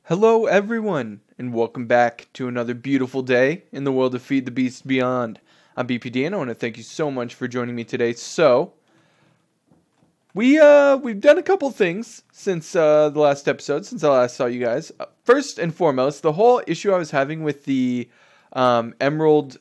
Hello everyone, and welcome back to another beautiful day in the world of Feed the Beast Beyond. I'm BPD and I want to thank you so much for joining me today. So, we've done a couple things since the last episode, since I last saw you guys. First and foremost, the whole issue I was having with the emerald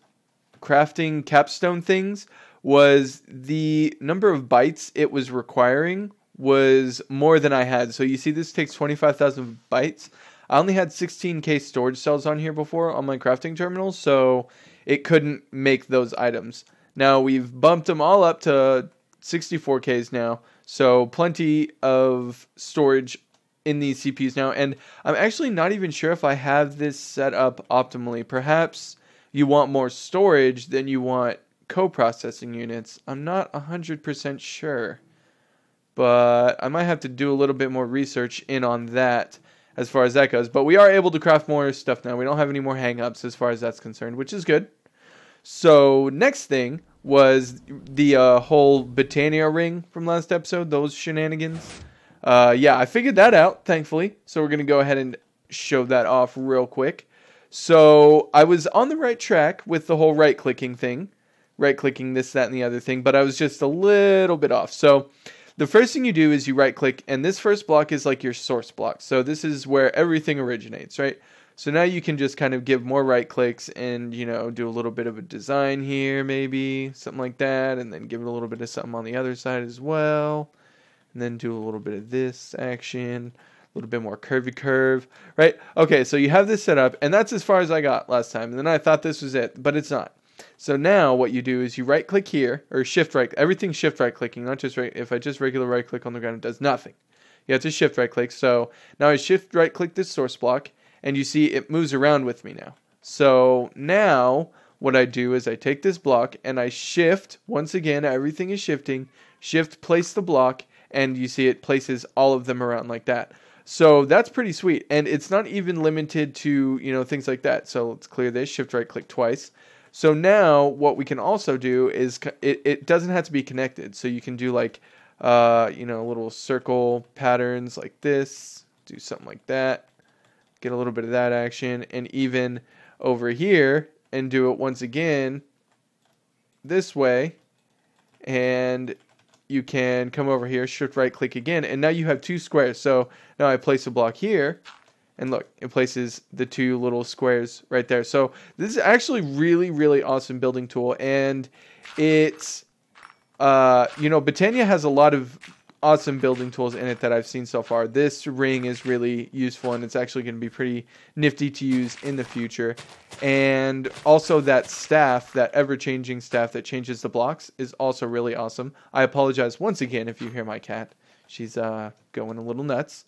crafting capstone things was the number of bytes it was requiring was more than I had. So you see this takes 25,000 bytes. I only had 16k storage cells on here before on my crafting terminal, so it couldn't make those items. Now we've bumped them all up to 64ks now, so plenty of storage in these CPUs now, and I'm actually not even sure if I have this set up optimally. Perhaps you want more storage than you want co-processing units. I'm not 100% sure, but I might have to do a little bit more research in on that as far as that goes. But we are able to craft more stuff now. We don't have any more hang-ups as far as that's concerned, which is good. So next thing was the whole Betania Ring from last episode, those shenanigans. Yeah, I figured that out, thankfully. So we're going to go ahead and show that off real quick. So I was on the right track with the whole right-clicking thing. Right-clicking this, that, and the other thing. But I was just a little bit off. So the first thing you do is you right-click, and this first block is like your source block. So this is where everything originates, right? So now you can just kind of give more right-clicks and, you know, do a little bit of a design here, maybe, something like that, and then give it a little bit of something on the other side as well, and then do a little bit of this action, a little bit more curvy curve, right? Okay, so you have this set up, and that's as far as I got last time, and then I thought this was it, but it's not. So now what you do is you right click here, or shift right, everything's shift right clicking, not just right. If I just regular right click on the ground, it does nothing. You have to shift right click. So now I shift right click this source block, and you see it moves around with me now. So now what I do is I take this block and I shift, once again, everything is shifting, shift place the block, and you see it places all of them around like that. So that's pretty sweet, and it's not even limited to, you know, things like that. So let's clear this, shift right click twice. So now what we can also do is it doesn't have to be connected. So you can do like, you know, little circle patterns like this, do something like that, get a little bit of that action, and even over here and do it once again this way. And you can come over here, shift right click again, and now you have two squares. So now I place a block here. And look, it places the two little squares right there. So this is actually really, really awesome building tool. And it's, you know, Betania has a lot of awesome building tools in it that I've seen so far. This ring is really useful, and it's actually going to be pretty nifty to use in the future. And also that staff, that ever-changing staff that changes the blocks, is also really awesome. I apologize once again if you hear my cat. She's going a little nuts.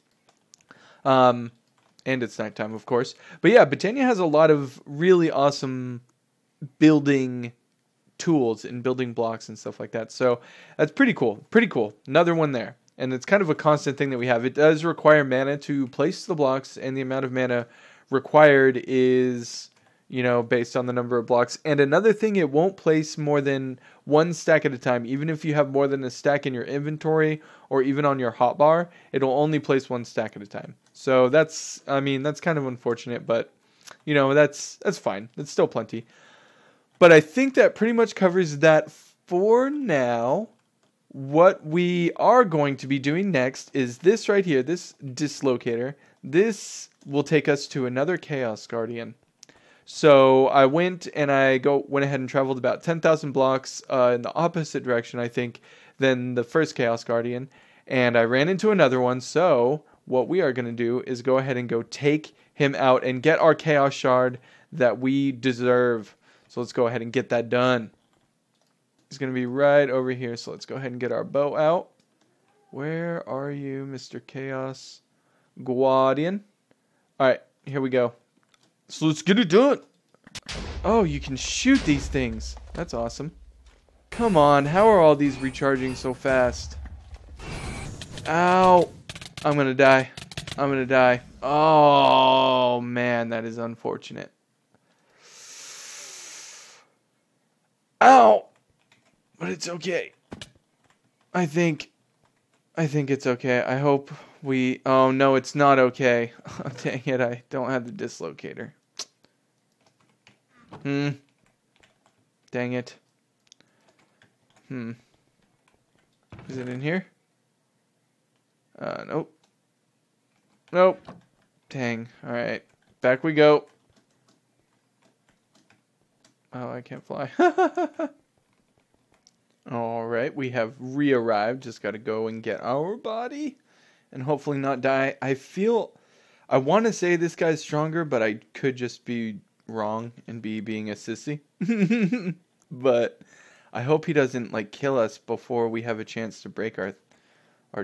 And it's nighttime, of course. But yeah, Betania has a lot of really awesome building tools and building blocks and stuff like that. So that's pretty cool. Pretty cool. Another one there. And it's kind of a constant thing that we have. It does require mana to place the blocks, and the amount of mana required is, you know, based on the number of blocks. And another thing, it won't place more than one stack at a time. Even if you have more than a stack in your inventory or even on your hotbar, it'll only place one stack at a time. So that's, I mean, that's kind of unfortunate, but, you know, that's fine. It's still plenty. But I think that pretty much covers that for now. What we are going to be doing next is this right here, this dislocator. This will take us to another Chaos Guardian. So I went and went ahead and traveled about 10,000 blocks in the opposite direction, I think, than the first Chaos Guardian. And I ran into another one, so what we are going to do is go ahead and go take him out and get our Chaos Shard that we deserve. So let's go ahead and get that done. He's going to be right over here, so let's go ahead and get our bow out. Where are you, Mr. Chaos Guardian? Alright, here we go. So let's get it done. Oh, you can shoot these things. That's awesome. Come on, how are all these recharging so fast? Ow. I'm gonna die. I'm gonna die. Oh, man, that is unfortunate. Ow. But it's okay. I think it's okay. I hope Oh no, it's not okay. Oh, dang it, I don't have the dislocator. Dang it. Is it in here? Nope. Nope. Dang. Alright. Back we go. Oh, I can't fly. Alright, we have re-arrived. Just gotta go and get our body. And hopefully not die. I want to say this guy's stronger, but I could just be wrong and be being a sissy. But I hope he doesn't like kill us before we have a chance to break our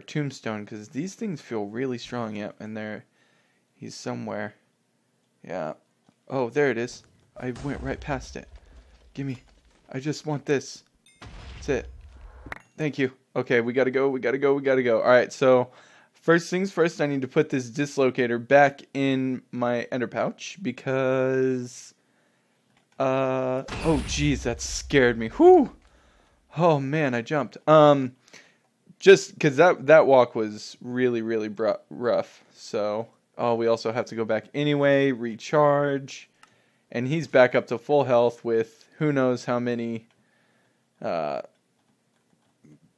tombstone, because these things feel really strong. Yep, and he's somewhere. Yeah. Oh, there it is. I went right past it. Gimme. I just want this. That's it. Thank you. Okay, we gotta go. We gotta go. We gotta go. All right, so first things first, I need to put this dislocator back in my ender pouch because oh geez, that scared me. Whew. Oh man, I jumped. Just because that walk was really rough. So, oh, we also have to go back anyway, recharge, and he's back up to full health with who knows how many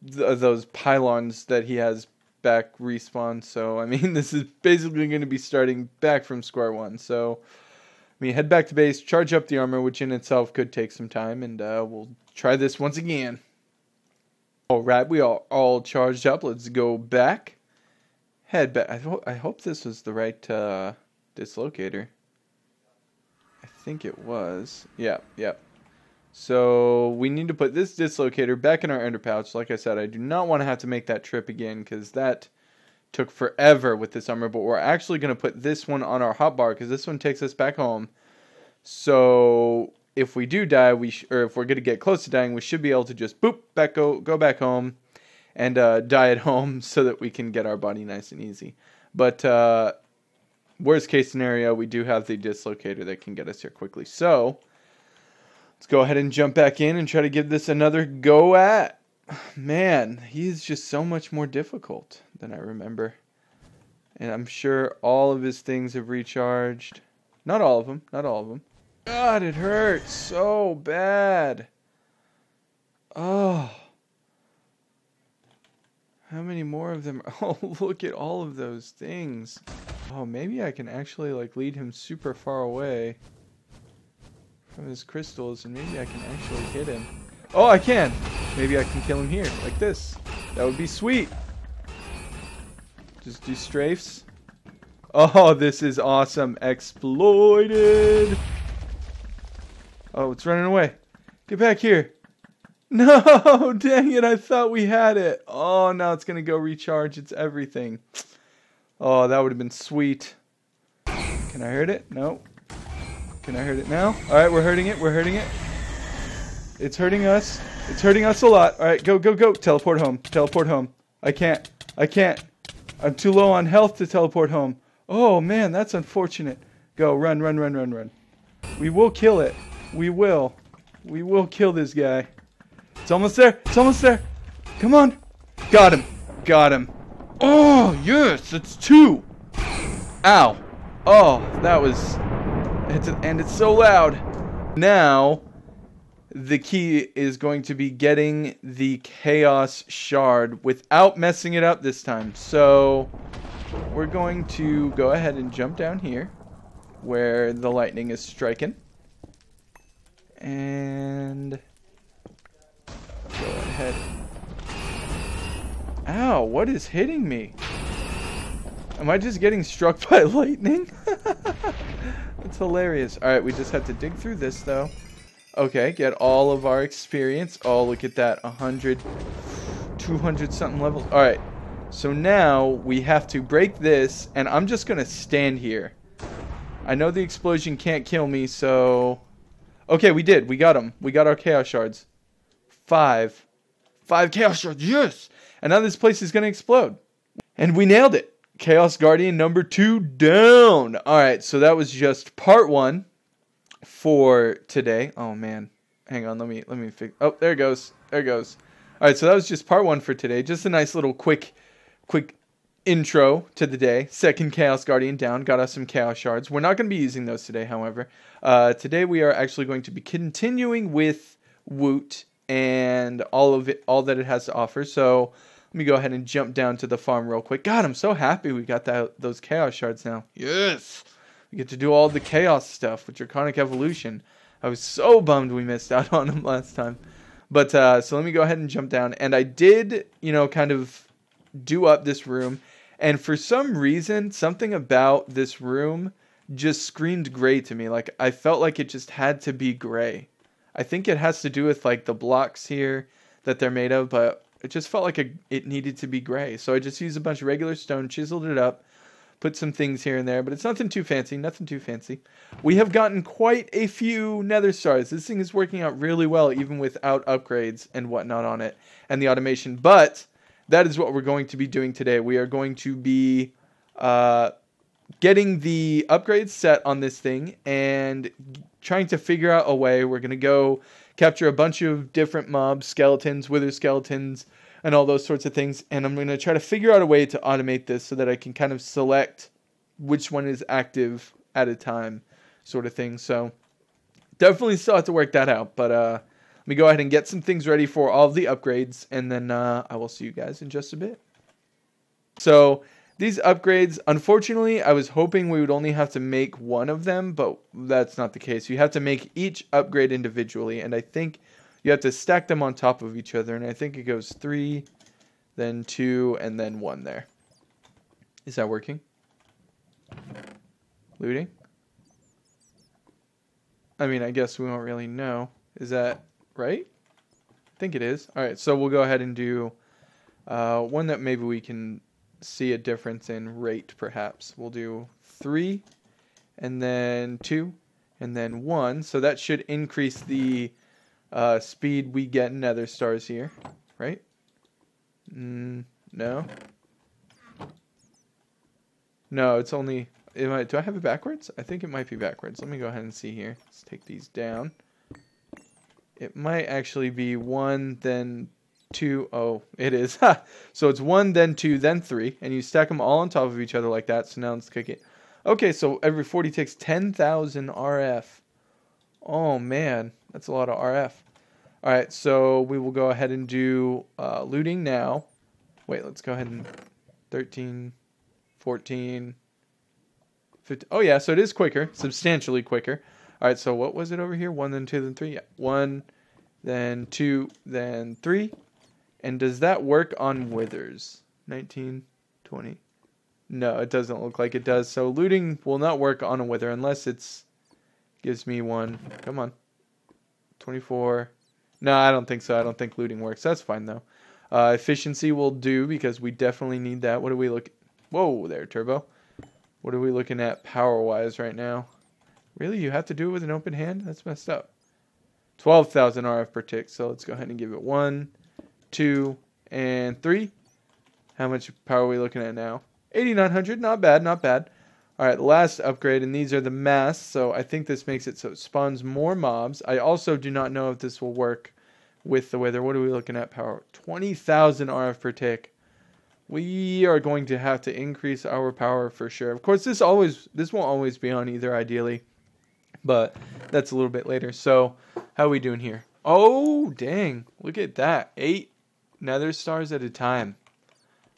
those pylons that he has back respawn. So I mean, this is basically going to be starting back from square one. So we head back to base, charge up the armor, which in itself could take some time, and we'll try this once again. Alright, we are all charged up. Let's go back. Head back. I hope this was the right dislocator. I think it was. Yeah. So we need to put this dislocator back in our ender pouch. Like I said, I do not want to have to make that trip again because that took forever with this armor. But we're actually going to put this one on our hotbar because this one takes us back home. So if we do die, or if we're going to get close to dying, we should be able to just boop, go back home and die at home so that we can get our body nice and easy. But worst case scenario, we do have the dislocator that can get us here quickly. So let's go ahead and jump back in and try to give this another go at. Man, he's just so much more difficult than I remember. And I'm sure all of his things have recharged. Not all of them. God, it hurts so bad. Oh. How many more of them? Oh, look at all of those things. Oh, maybe I can actually like lead him super far away from his crystals, and maybe I can actually hit him. Oh, I can. Maybe I can kill him here, like this. That would be sweet. Just do strafes. Oh, this is awesome. Exploited. Oh, it's running away. Get back here. No, dang it. I thought we had it. Oh, now it's going to go recharge. It's everything. Oh, that would have been sweet. Can I hurt it? No. Can I hurt it now? All right, we're hurting it. It's hurting us. It's hurting us a lot. All right, go. Teleport home. I can't. I'm too low on health to teleport home. Oh, man, that's unfortunate. Go, run. We will kill it. We will kill this guy. It's almost there. Come on. Got him. Oh, yes, it's 2. Ow. Oh, that was... And it's so loud. Now, the key is going to be getting the Chaos Shard without messing it up this time. So, we're going to go ahead and jump down here where the lightning is striking. And go ahead. Ow, what is hitting me? Am I just getting struck by lightning? That's hilarious. Alright, we just have to dig through this though. Okay, get all of our experience. Oh, look at that. 100, 200 something levels. Alright, so now we have to break this, and I'm just going to stand here. I know the explosion can't kill me, so... Okay, we did. We got them. We got our Chaos Shards. 5 Chaos Shards. Yes! And now this place is going to explode. And we nailed it. Chaos Guardian number 2 down. Alright, so that was just part 1 for today. Oh, man. Hang on, let me fix... Oh, there it goes. Alright, so that was just part 1 for today. Just a nice little quick intro to the day. Second Chaos Guardian down. Got us some Chaos Shards. We're not going to be using those today, however. Today we are actually going to be continuing with WOOT and all that it has to offer. So let me go ahead and jump down to the farm real quick. God, I'm so happy we got those Chaos Shards now. Yes! We get to do all the Chaos stuff with Draconic Evolution. I was so bummed we missed out on them last time. But, so let me go ahead and jump down. And I did, kind of do up this room. And for some reason, something about this room just screamed gray to me. Like, I felt like it just had to be gray. I think it has to do with, like, the blocks here that they're made of. But it just felt like it needed to be gray. So I just used a bunch of regular stone, chiseled it up. Put some things here and there, but it's nothing too fancy, nothing too fancy. We have gotten quite a few Nether stars. This thing is working out really well, even without upgrades and whatnot on it, and the automation. But that is what we're going to be doing today. We are going to be getting the upgrades set on this thing and trying to figure out a way. We're going to go capture a bunch of different mobs, skeletons, wither skeletons, and all those sorts of things. And I'm going to try to figure out a way to automate this so that I can kind of select which one is active at a time, sort of thing. So definitely still have to work that out. But let me go ahead and get some things ready for all of the upgrades. And then I will see you guys in just a bit. So these upgrades, unfortunately, I was hoping we would only have to make one of them. But that's not the case. You have to make each upgrade individually. And I think you have to stack them on top of each other, and I think it goes 3, then 2, and then 1 there. Is that working? Looting? I mean, I guess we won't really know. Is that right? I think it is. Alright, so we'll go ahead and do one that maybe we can see a difference in rate, perhaps. We'll do 3, and then 2, and then 1. So that should increase the speed we get Nether stars here, right? No. No, it's only... do I have it backwards? I think it might be backwards. Let me go ahead and see here. Let's take these down. It might actually be 1, then 2. Oh, it is. So it's 1, then 2, then 3. And you stack them all on top of each other like that. So now let's kick it. Okay, so every 40 takes 10,000 RF. Oh, man. That's a lot of RF. Alright, so we will go ahead and do looting now. Wait, let's go ahead and 13, 14, 15. Oh, yeah, so it is quicker. Substantially quicker. Alright, so what was it over here? 1, then 2, then 3. Yeah, 1, then 2, then 3. And does that work on withers? 19, 20. No, it doesn't look like it does. So looting will not work on a wither unless it's... gives me 1. Come on. 24. No, I don't think so. I don't think looting works. That's fine, though. Efficiency will do because we definitely need that. What do we look... Whoa, there, Turbo. What are we looking at power-wise right now? Really? You have to do it with an open hand? That's messed up. 12,000 RF per tick. So let's go ahead and give it 1, 2, and 3. How much power are we looking at now? 8,900. Not bad, not bad. Alright, last upgrade, and these are the masks, so I think this makes it so it spawns more mobs. I also do not know if this will work with the wither. What are we looking at power? 20,000 RF per tick. We are going to have to increase our power for sure. Of course, this won't always be on either, ideally, but that's a little bit later. So, how are we doing here? Oh, dang. Look at that. 8 Nether stars at a time.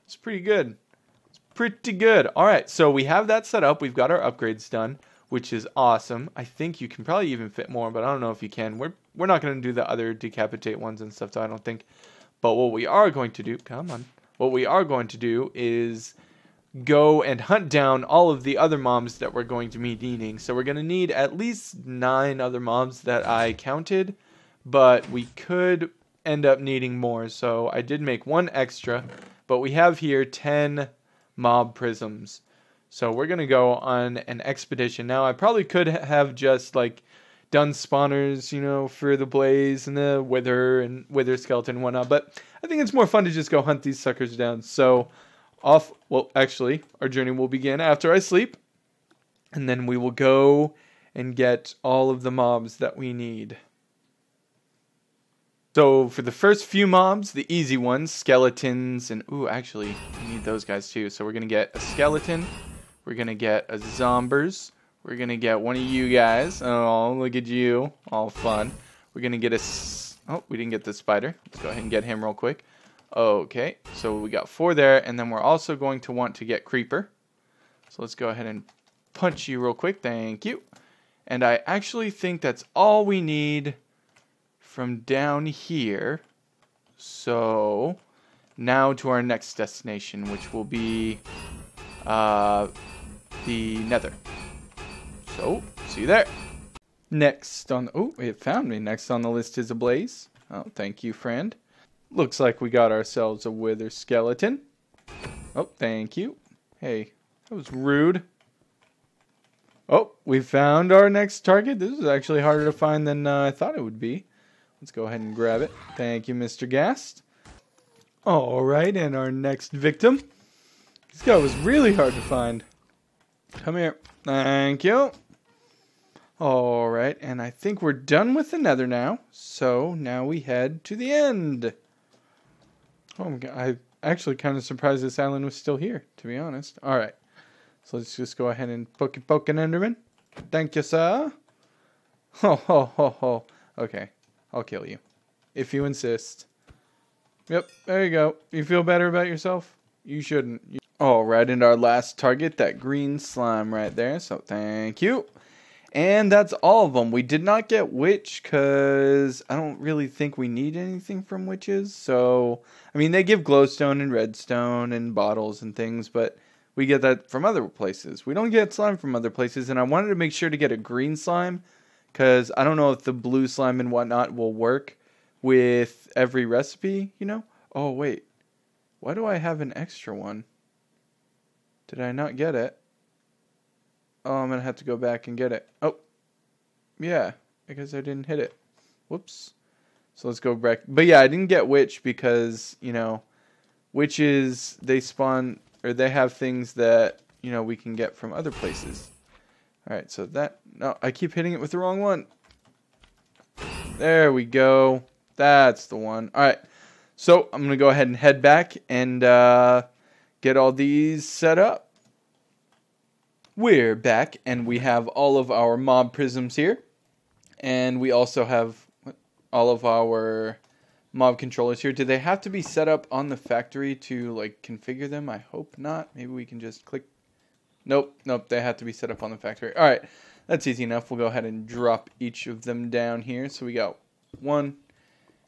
It's pretty good. Pretty good. Alright, so we have that set up. We've got our upgrades done, which is awesome. I think you can probably even fit more, but I don't know if you can. We're not going to do the other decapitate ones and stuff, so I don't think. But what we are going to do, come on. What we are going to do is go and hunt down all of the other mobs that we're going to be needing. So we're going to need at least 9 other mobs that I counted, but we could end up needing more. So I did make 1 extra, but we have here 10 mob prisms. So we're going to go on an expedition. Now, I probably could have just, like, done spawners, for the blaze and the wither skeleton and whatnot. But I think it's more fun to just go hunt these suckers down. So well, actually, our journey will begin after I sleep. And then we will go and get all of the mobs that we need. So for the first few mobs, the easy ones, skeletons, and ooh, actually, we need those guys too. So we're gonna get a skeleton, we're gonna get a zombers, we're gonna get one of you guys. Oh, look at you, all fun. We're gonna get oh, we didn't get the spider. Let's go ahead and get him real quick. Okay, so we got 4 there, and then we're also going to want to get creeper. So let's go ahead and punch you real quick. Thank you. And I actually think that's all we need from down here. So now to our next destination, which will be the Nether. So see you there. Next on oh, it found me. Next on the list is a blaze. Oh, thank you, friend. Looks like we got ourselves a wither skeleton. Oh, thank you. Hey, that was rude. Oh, we found our next target. This is actually harder to find than I thought it would be. Let's go ahead and grab it. Thank you, Mr. Gast. Alright, and our next victim. This guy was really hard to find. Come here. Thank you. Alright, and I think we're done with the Nether now. So, now we head to the end. Oh my god, I'm actually kind of surprised this island was still here, to be honest. Alright, so let's just go ahead and poke an enderman. Thank you, sir. Ho, ho, ho, ho. Okay. I'll kill you, if you insist. Yep, there you go. You feel better about yourself? You shouldn't. Alright, and our last target, that green slime right there. So thank you. And that's all of them. We did not get witch because I don't really think we need anything from witches. So, I mean, they give glowstone and redstone and bottles and things, but we get that from other places. We don't get slime from other places, and I wanted to make sure to get a green slime because I don't know if the blue slime and whatnot will work with every recipe, you know? Oh, wait. Why do I have an extra one? Did I not get it? Oh, I'm going to have to go back and get it. Oh, yeah. I guess I didn't hit it. Whoops. So let's go back. But yeah, I didn't get witch because, you know, witches, they spawn, or they have things that, you know, we can get from other places. Alright, so that, no, I keep hitting it with the wrong one. There we go. That's the one. Alright, so I'm going to go ahead and head back and get all these set up. We're back, and we have all of our mob prisms here. And we also have all of our mob controllers here. Do they have to be set up on the factory to, like, configure them? I hope not. Maybe we can just click. Nope, they have to be set up on the factory. Alright, that's easy enough. We'll go ahead and drop each of them down here. So we got one,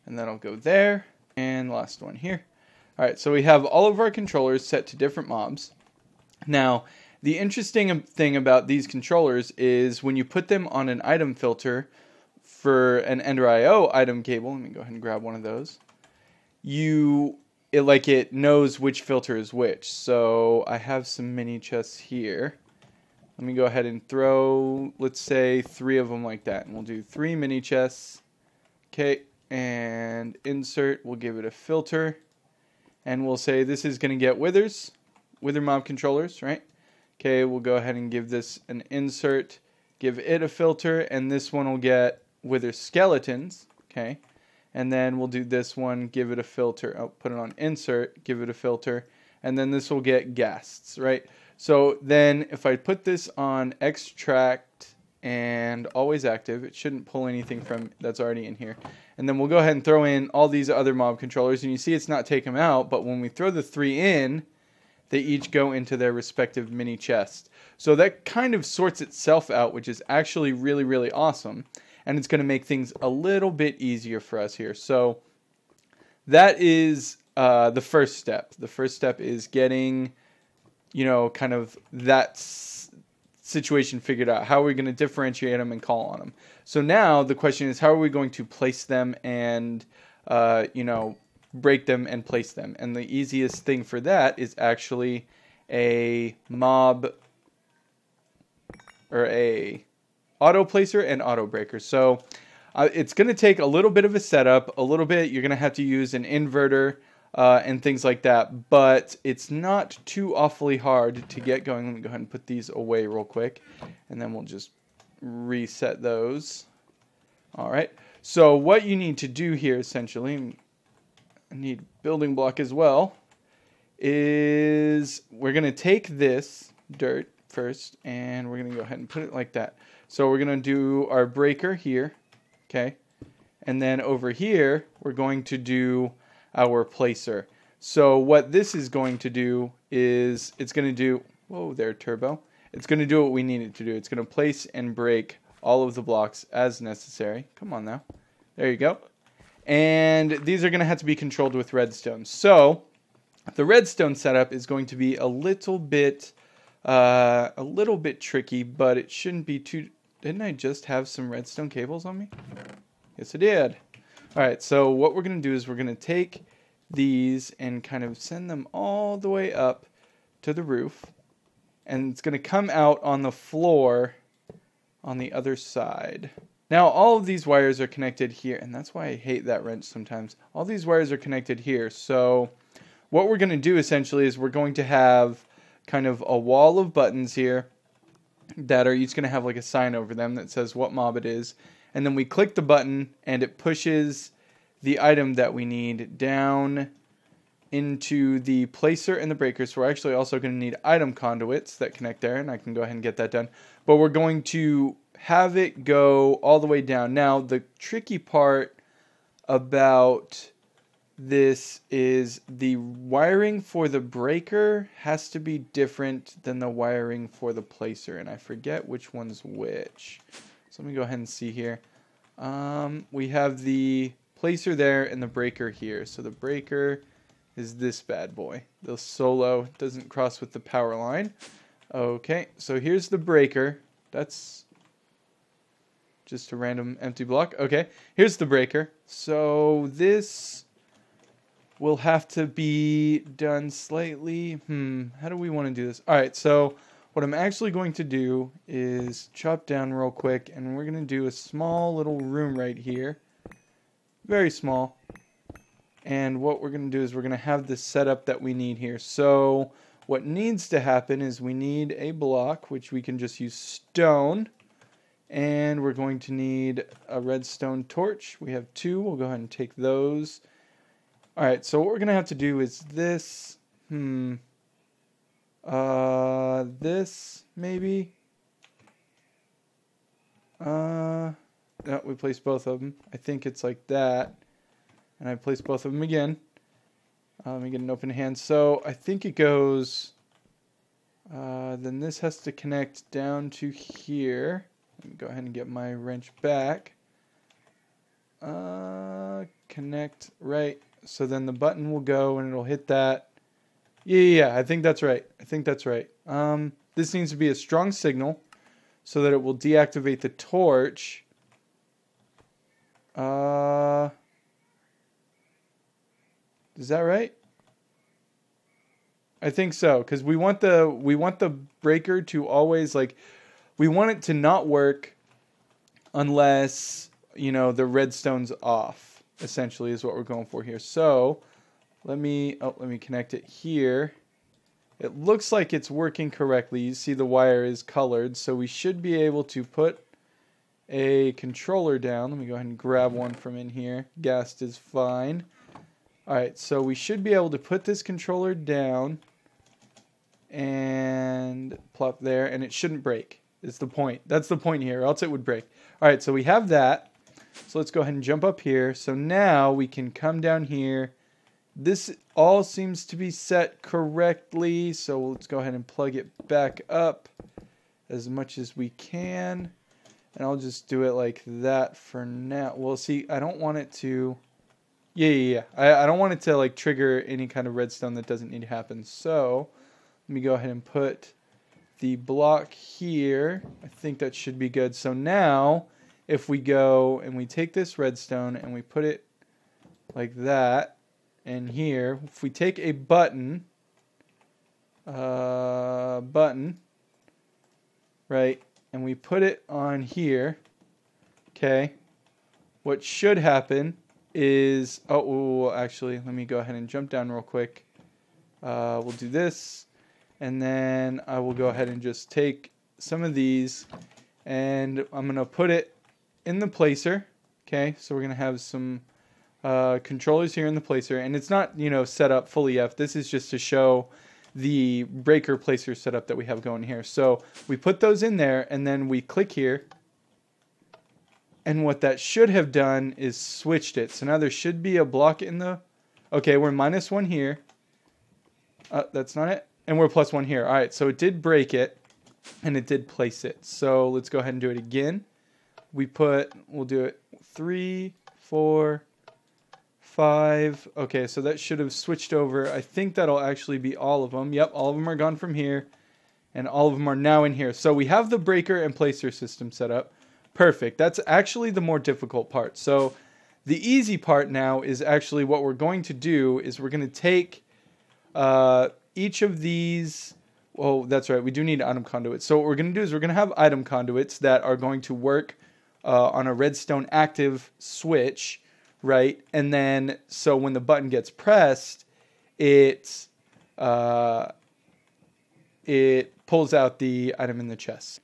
and then I'll go there, and last one here. Alright, so we have all of our controllers set to different mobs. Now, the interesting thing about these controllers is when you put them on an item filter for an Ender IO item cable, let me go ahead and grab one of those, it knows which filter is which. So I have some mini chests here. Let me go ahead and throw, let's say, 3 of them like that. And we'll do 3 mini chests. Okay, and insert, we'll give it a filter. And we'll say this is going to get wither mob controllers, right? Okay, we'll go ahead and give this an insert, give it a filter, and this one will get wither skeletons, okay? And then we'll do this one, give it a filter. Oh, put it on insert, give it a filter, and then this will get ghasts, right? So then if I put this on extract and always active, it shouldn't pull anything from that's already in here. And then we'll go ahead and throw in all these other mob controllers, and you see it's not taking them out, but when we throw the 3 in, they each go into their respective mini chest. So that kind of sorts itself out, which is actually really, really awesome. And it's going to make things a little bit easier for us here. So that is the first step. The first step is getting, you know, kind of that situation figured out. How are we going to differentiate them and call on them? So now the question is, how are we going to place them and, you know, break them and place them? And the easiest thing for that is actually a mob or a auto placer and auto breaker. So it's going to take a little bit of a setup, a little bit. You're going to have to use an inverter and things like that, but it's not too awfully hard to get going. Let me go ahead and put these away real quick, and then we'll just reset those. All right. So what you need to do here, essentially, I need building block as well, is we're going to take this dirt first, and we're going to go ahead and put it like that. So we're going to do our breaker here, okay? And then over here, we're going to do our placer. So what this is going to do is it's going to do, whoa there, turbo. It's going to do what we need it to do. It's going to place and break all of the blocks as necessary. Come on now. There you go. And these are going to have to be controlled with redstone. So the redstone setup is going to be a little bit tricky, but it shouldn't be too... Didn't I just have some redstone cables on me? Yes, I did. All right, so what we're going to do is we're going to take these and kind of send them all the way up to the roof. And it's going to come out on the floor on the other side. Now, all of these wires are connected here, and that's why I hate that wrench sometimes. All these wires are connected here, so what we're going to do essentially is we're going to have kind of a wall of buttons here that are each going to have like a sign over them that says what mob it is. And then we click the button and it pushes the item that we need down into the placer and the breaker. So we're actually also going to need item conduits that connect there, and I can go ahead and get that done. But we're going to have it go all the way down. Now, the tricky part about this is the wiring for the breaker has to be different than the wiring for the placer, and I forget which one's which. So let me go ahead and see here. We have the placer there and the breaker here. So the breaker is this bad boy. The solo doesn't cross with the power line. Okay, so here's the breaker. That's just a random empty block. Okay, here's the breaker. So this will have to be done slightly. How do we want to do this? All right, so what I'm actually going to do is chop down real quick, and we're going to do a small little room right here. Very small. And what we're going to do is we're going to have the setup that we need here. So what needs to happen is we need a block, which we can just use stone. And we're going to need a redstone torch. We have 2. We'll go ahead and take those. Alright, so what we're going to have to do is this. This, maybe. No, we place both of them. I think it's like that. And I place both of them again. Let me get an open hand. So I think it goes... then this has to connect down to here. Let me go ahead and get my wrench back. Connect right. So then the button will go and it'll hit that. Yeah, I think that's right. This needs to be a strong signal so that it will deactivate the torch. Is that right? I think so, because we want the breaker to always, like, we want it to not work unless, you know, the redstone's off, essentially, is what we're going for here. So let me connect it here. It looks like it's working correctly. You see the wire is colored, so we should be able to put a controller down. Let me go ahead and grab one from in here. Ghast is fine. Alright, so we should be able to put this controller down and plop there, and it shouldn't break. Is the point. That's the point here, or else it would break. Alright, so we have that. So let's go ahead and jump up here. So now we can come down here. This all seems to be set correctly, so let's go ahead and plug it back up as much as we can. And I'll just do it like that for now. Well, see, I don't want it to... Yeah. I don't want it to, like, trigger any kind of redstone that doesn't need to happen. So let me go ahead and put the block here. I think that should be good. So now, if we go and we take this redstone and we put it like that, and here, if we take a button, right, and we put it on here, okay, what should happen is, actually, let me go ahead and jump down real quick. We'll do this, and then I will go ahead and just take some of these, and I'm going to put it in the placer, Okay, so we're going to have some controllers here in the placer, and it's not, you know, set up fully F. This is just to show the breaker placer setup that we have going here. So we put those in there, and then we click here, and what that should have done is switched it. So now there should be a block in the... Okay, we're -1 here. That's not it. And we're +1 here. All right, so it did break it, and it did place it. So let's go ahead and do it again. We'll do it 3, 4, 5. Okay, so that should have switched over. I think that'll actually be all of them. Yep, all of them are gone from here, and all of them are now in here. So we have the breaker and placer system set up. Perfect. That's actually the more difficult part. So the easy part now is actually what we're going to do is we're going to take each of these... Oh, that's right. We do need item conduits. So what we're going to do is we're going to have item conduits that are going to work on a redstone active switch, right? And then, so when the button gets pressed, it pulls out the item in the chest.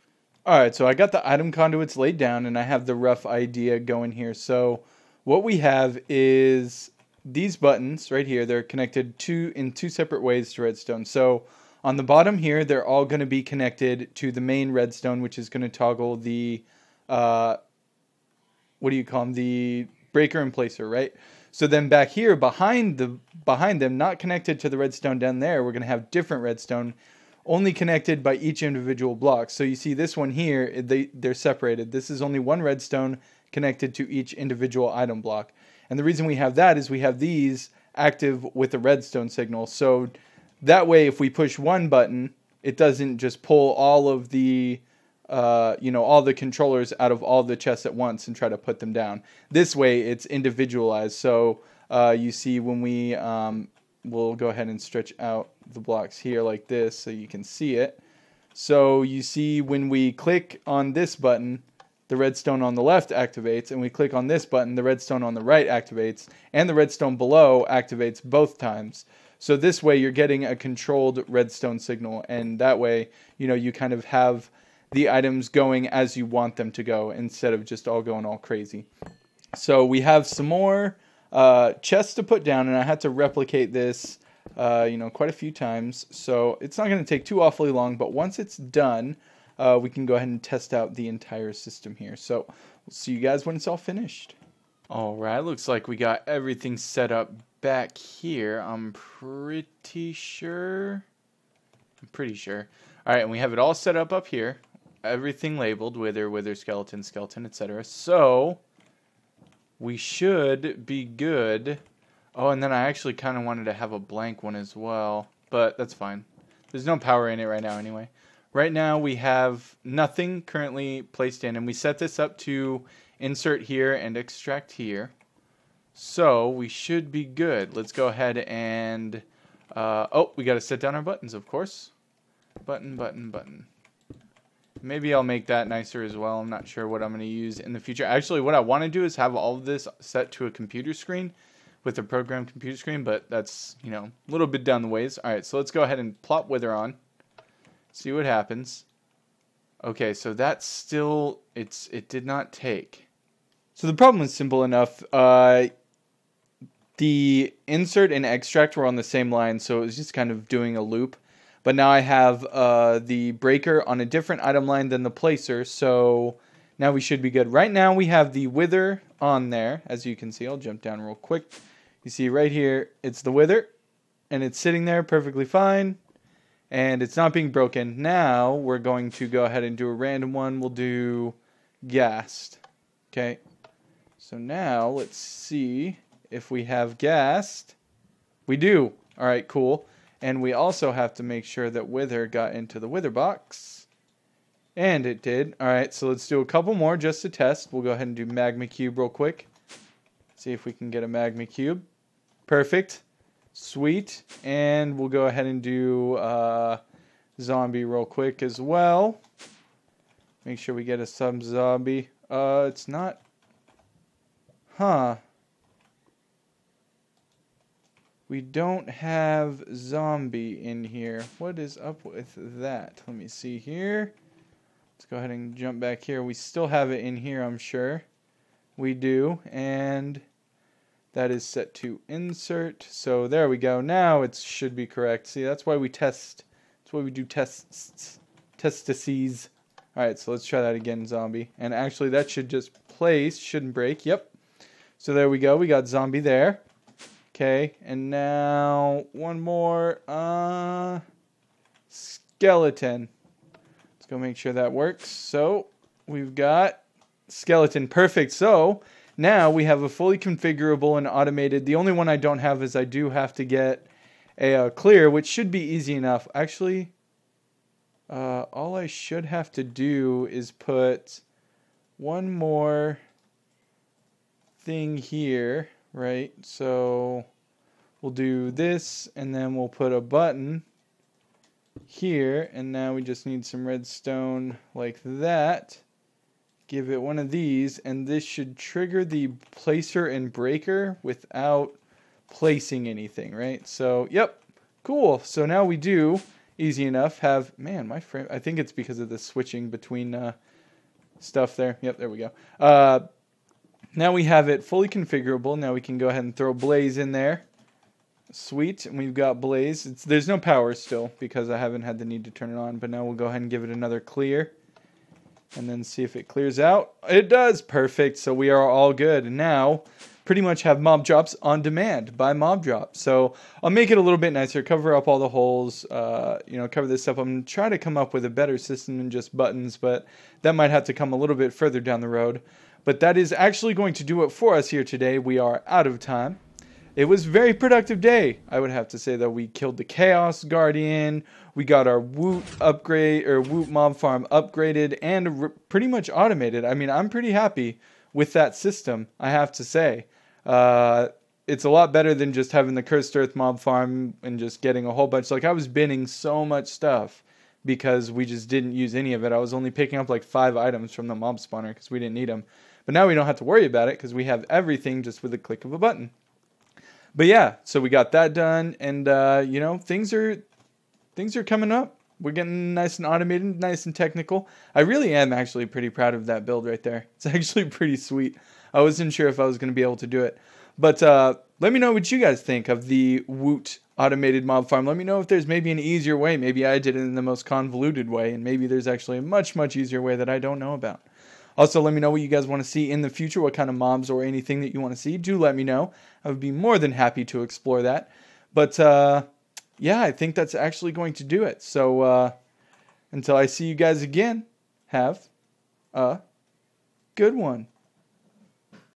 All right, so I got the item conduits laid down, and I have the rough idea going here. So what we have is these buttons right here. They're connected in two separate ways to redstone. So on the bottom here, they're all going to be connected to the main redstone, which is going to toggle the, what do you call them? The breaker and placer, right? So then back here, behind them, not connected to the redstone down there, we're going to have different redstone, only connected by each individual block. So you see this one here, they're separated. This is only one redstone connected to each individual item block. And the reason we have that is we have these active with the redstone signal. So that way, if we push one button, it doesn't just pull all of the, all the controllers out of all the chests at once and try to put them down. This way, it's individualized. So you see when we, we'll go ahead and stretch out the blocks here like this so you can see it. So you see when we click on this button, the redstone on the left activates, and we click on this button, the redstone on the right activates, and the redstone below activates both times. So this way you're getting a controlled redstone signal, and that way, you kind of have the items going as you want them to go instead of just all going all crazy. So we have some more chests to put down, and I had to replicate this quite a few times. So it's not going to take too awfully long, but once it's done, we can go ahead and test out the entire system here. So we'll see you guys when it's all finished. All right, looks like we got everything set up back here. I'm pretty sure. All right, and we have it all set up here. Everything labeled, wither, skeleton, etc. So we should be good. Oh, and then I actually kind of wanted to have a blank one as well, but that's fine. There's no power in it right now anyway. Right now we have nothing currently placed in, and we set this up to insert here and extract here. So we should be good. Let's go ahead and, we got to set down our buttons, of course. Button. Maybe I'll make that nicer as well. I'm not sure what I'm going to use in the future. Actually, what I want to do is have all of this set to a computer screen with a programmed computer screen, but that's, a little bit down the ways. All right, so let's go ahead and plop wither on. See what happens. Okay, so that's still, it did not take. So the problem is simple enough. The insert and extract were on the same line, so it was just kind of doing a loop. But now I have the breaker on a different item line than the placer, so now we should be good. Right now we have the wither on there, as you can see. I'll jump down real quick. You see right here, it's the wither, and it's sitting there perfectly fine. And it's not being broken. Now we're going to go ahead and do a random one. We'll do ghast. Okay. So now let's see if we have ghast. We do. All right, cool. And we also have to make sure that wither got into the wither box. And it did. All right, so let's do a couple more just to test. We'll go ahead and do magma cube real quick. See if we can get a magma cube. Perfect. Sweet. And we'll go ahead and do zombie real quick as well. Make sure we get a sub zombie. It's not. Huh. We don't have zombie in here. What is up with that? Let me see here. Let's go ahead and jump back here. We still have it in here, I'm sure. We do, and that is set to insert. So there we go. Now it should be correct. See, that's why we test. That's why we do tests. Testices. Alright, so let's try that again, zombie. And actually, that should just place. Shouldn't break. Yep. So there we go. We got zombie there. Okay, and now one more. Skeleton. Let's go make sure that works. So we've got skeleton. Perfect. So now we have a fully configurable and automated. The only one I don't have is I do have to get a clear, which should be easy enough. Actually, all I should have to do is put one more thing here, right? So we'll do this, and then we'll put a button here, and now we just need some redstone like that. Give it one of these, and this should trigger the placer and breaker without placing anything, right? So, yep, cool. So now we do, easy enough, have, man, my frame, I think it's because of the switching between stuff there. Yep, there we go. Now we have it fully configurable. Now we can go ahead and throw Blaze in there. Sweet, and we've got Blaze. There's no power still because I haven't had the need to turn it on, but now we'll go ahead and give it another clear. And then see if it clears out. It does! Perfect. So we are all good. And now, pretty much have mob drops on demand by mob drop. So I'll make it a little bit nicer, cover up all the holes, cover this up. I'm trying to come up with a better system than just buttons, but that might have to come a little bit further down the road. But that is actually going to do it for us here today. We are out of time. It was a very productive day. I would have to say that we killed the Chaos Guardian. We got our WOOT upgrade, or WOOT mob farm upgraded and pretty much automated. I mean, I'm pretty happy with that system, I have to say. It's a lot better than just having the Cursed Earth mob farm and just getting a whole bunch. Like, I was binning so much stuff because we just didn't use any of it. I was only picking up like 5 items from the mob spawner because we didn't need them. But now we don't have to worry about it because we have everything just with a click of a button. But yeah, so we got that done, and things are coming up. We're getting nice and automated, nice and technical. I really am actually pretty proud of that build right there. It's actually pretty sweet. I wasn't sure if I was going to be able to do it. But let me know what you guys think of the WOOT automated mob farm. Let me know if there's maybe an easier way. Maybe I did it in the most convoluted way, and maybe there's actually a much, much easier way that I don't know about. Also, let me know what you guys want to see in the future, what kind of mobs or anything that you want to see. Do let me know. I would be more than happy to explore that. But, yeah, I think that's actually going to do it. So, until I see you guys again, have a good one.